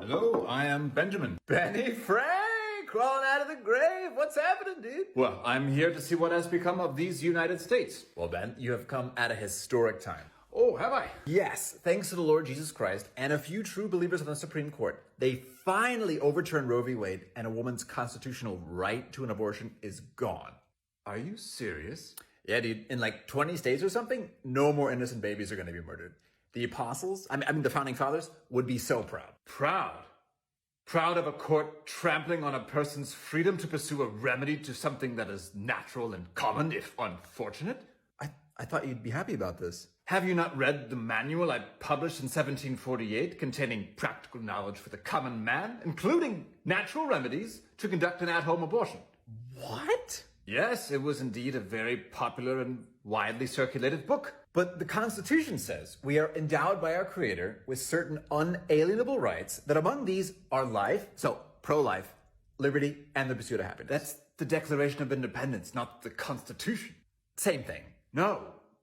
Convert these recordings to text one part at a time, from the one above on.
Hello, I am Benjamin. Benny Frank, crawling out of the grave. What's happening, dude? Well, I'm here to see what has become of these United States. Well, Ben, you have come at a historic time. Oh, have I? Yes, thanks to the Lord Jesus Christ and a few true believers on the Supreme Court, they finally overturned Roe v. Wade, and a woman's constitutional right to an abortion is gone. Are you serious? Yeah, dude, in like 20 states or something, no more innocent babies are going to be murdered. The apostles, I mean the founding fathers, would be so proud. Proud? Proud of a court trampling on a person's freedom to pursue a remedy to something that is natural and common, if unfortunate? I thought you'd be happy about this. Have you not read the manual I published in 1748 containing practical knowledge for the common man, including natural remedies to conduct an at-home abortion? What? Yes, it was indeed a very popular and widely circulated book. But the Constitution says we are endowed by our Creator with certain unalienable rights, that among these are life, so pro-life, liberty, and the pursuit of happiness. That's the Declaration of Independence, not the Constitution. Same thing. No,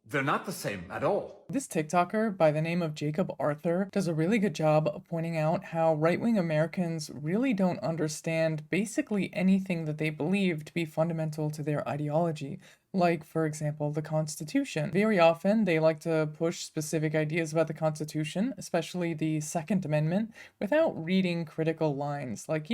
they're not the same at all. This TikToker by the name of Jacob Arthur does a really good job of pointing out how right-wing Americans really don't understand basically anything that they believe to be fundamental to their ideology. Like, for example, the Constitution. Very often, they like to push specific ideas about the Constitution, especially the Second Amendment, without reading critical lines, like,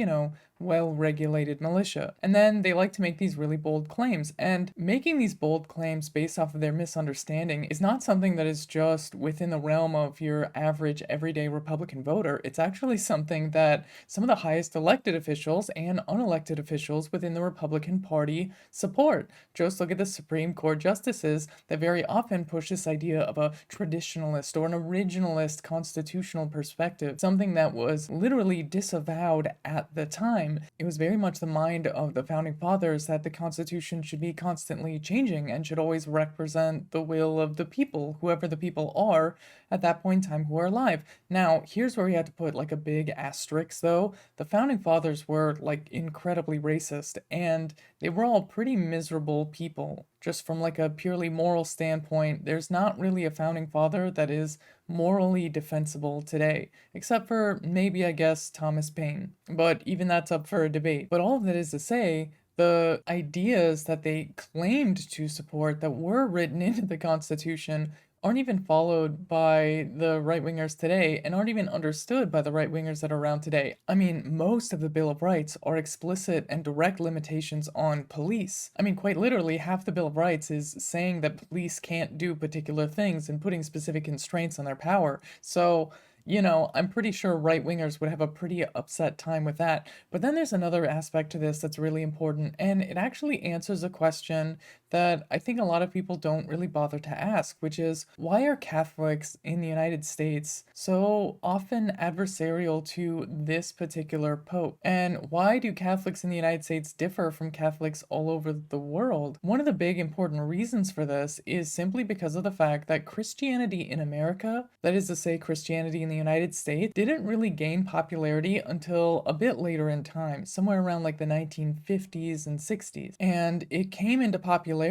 well-regulated militia. And then they like to make these really bold claims. And making these bold claims based off of their misunderstanding is not something that is just within the realm of your average, everyday Republican voter. It's actually something that some of the highest elected officials and unelected officials within the Republican Party support. Just look at the Supreme Court justices that very often push this idea of a traditionalist or an originalist constitutional perspective, something that was literally disavowed at the time. It was very much the mind of the founding fathers that the Constitution should be constantly changing and should always represent the will of the people, whoever the people are at that point in time who are alive. Now, here's where we had to put like a big asterisk though. The founding fathers were like incredibly racist, and they were all pretty miserable people. Just from like a purely moral standpoint, there's not really a founding father that is morally defensible today, except for maybe, I guess, Thomas Paine. But even that's up for a debate. But all of that is to say, the ideas that they claimed to support that were written into the Constitution aren't even followed by the right-wingers today and aren't even understood by the right-wingers that are around today. I mean, most of the Bill of Rights are explicit and direct limitations on police. I mean, quite literally, half the Bill of Rights is saying that police can't do particular things and putting specific constraints on their power. So, I'm pretty sure right-wingers would have a pretty upset time with that. But then there's another aspect to this that's really important, and it actually answers a question that I think a lot of people don't really bother to ask, which is, why are Catholics in the United States so often adversarial to this particular pope? And why do Catholics in the United States differ from Catholics all over the world? One of the big important reasons for this is simply because of the fact that Christianity in America, that is to say Christianity in the United States, didn't really gain popularity until a bit later in time, somewhere around like the 1950s and 60s. And it came into popularity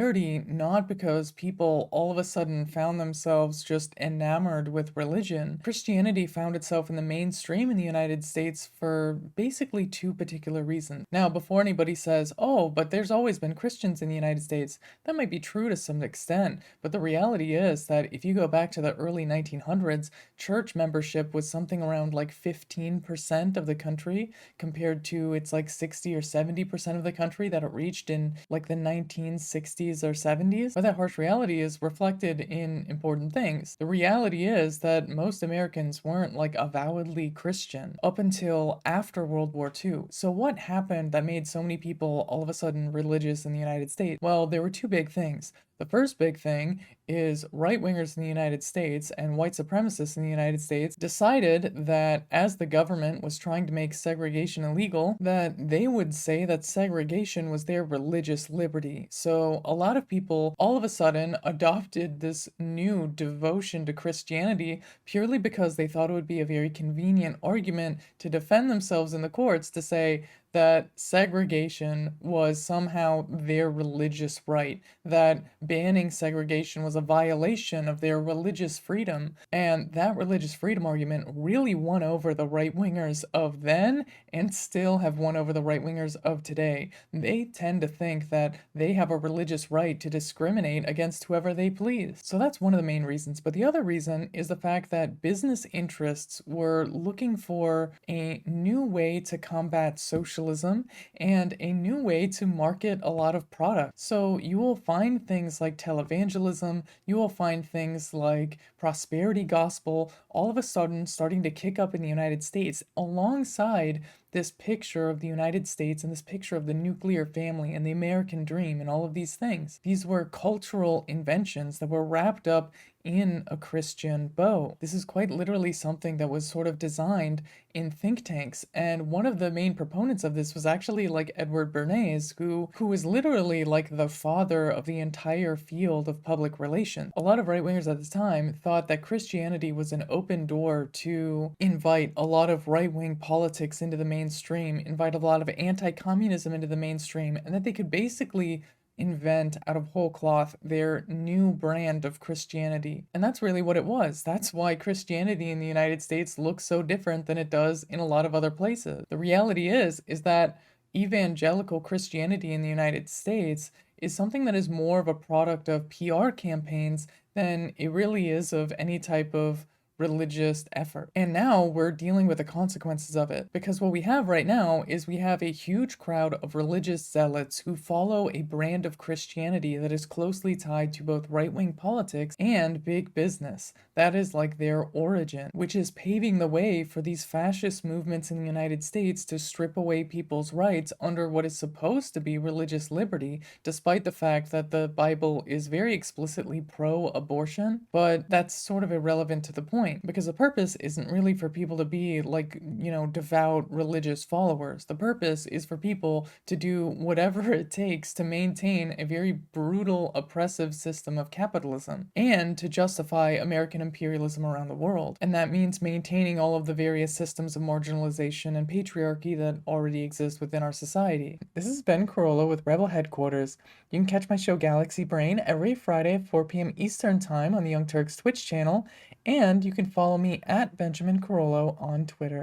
not because people all of a sudden found themselves just enamored with religion. Christianity found itself in the mainstream in the United States for basically two particular reasons. Now, before anybody says, oh, but there's always been Christians in the United States, that might be true to some extent, but the reality is that if you go back to the early 1900s, church membership was something around like 15% of the country compared to it's like 60 or 70% of the country that it reached in like the 1960s or 70s. But that harsh reality is reflected in important things. The reality is that most Americans weren't like avowedly Christian up until after World War II. So what happened that made so many people all of a sudden religious in the United States? Well, there were two big things. The first big thing is right-wingers in the United States and white supremacists in the United States decided that as the government was trying to make segregation illegal, that they would say that segregation was their religious liberty. So a lot of people all of a sudden adopted this new devotion to Christianity purely because they thought it would be a very convenient argument to defend themselves in the courts to say that segregation was somehow their religious right, that banning segregation was a a violation of their religious freedom. And that religious freedom argument really won over the right-wingers of then and still have won over the right-wingers of today. They tend to think that they have a religious right to discriminate against whoever they please. So that's one of the main reasons. But the other reason is the fact that business interests were looking for a new way to combat socialism and a new way to market a lot of products. So you will find things like televangelism, you will find things like prosperity gospel, all of a sudden starting to kick up in the United States alongside this picture of the United States and this picture of the nuclear family and the American dream and all of these things. These were cultural inventions that were wrapped up in a Christian bow. This is quite literally something that was sort of designed in think tanks, and one of the main proponents of this was actually like Edward Bernays, who was literally like the father of the entire field of public relations. A lot of right-wingers at the time thought that Christianity was an open door to invite a lot of right-wing politics into the mainstream, invite a lot of anti-communism into the mainstream, and that they could basically invent out of whole cloth their new brand of Christianity. And that's really what it was. That's why Christianity in the United States looks so different than it does in a lot of other places. The reality is that evangelical Christianity in the United States is something that is more of a product of PR campaigns than it really is of any type of religious effort. And now we're dealing with the consequences of it, because what we have right now is we have a huge crowd of religious zealots who follow a brand of Christianity that is closely tied to both right-wing politics and big business. That is like their origin, which is paving the way for these fascist movements in the United States to strip away people's rights under what is supposed to be religious liberty, despite the fact that the Bible is very explicitly pro-abortion. But that's sort of irrelevant to the point, because the purpose isn't really for people to be like, devout religious followers. The purpose is for people to do whatever it takes to maintain a very brutal, oppressive system of capitalism and to justify American imperialism around the world. And that means maintaining all of the various systems of marginalization and patriarchy that already exist within our society. This is Ben Carollo with Rebel Headquarters. You can catch my show Galaxy Brain every Friday at 4 p.m. Eastern Time on the Young Turks Twitch channel, and you can follow me at Benjamin Carollo on Twitter.